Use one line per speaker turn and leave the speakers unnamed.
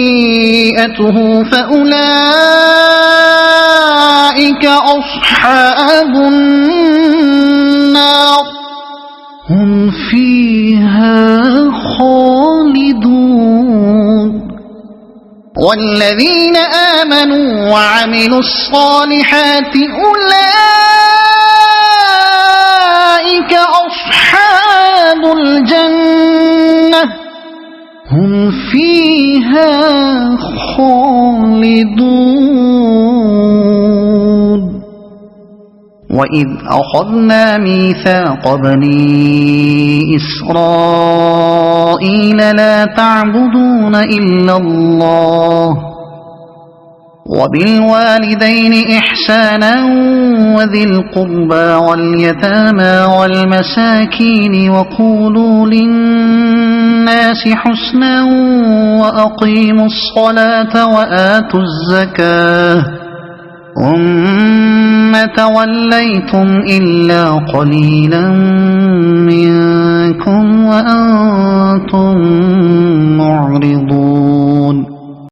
خطيئته فأولئك أصحاب النار هم فيها خالدون والذين آمنوا وعملوا الصالحات أولئك أصحاب الجنة هم فيها خالدون وإذ أخذنا ميثاق بني إسرائيل لا تعبدون إلا الله وبالوالدين إحسانا وذي القربى واليتامى والمساكين وقولوا للناس حسنا وأقيموا الصلاة وآتوا الزكاة ثم توليتم إلا قليلا منكم وأنتم معرضون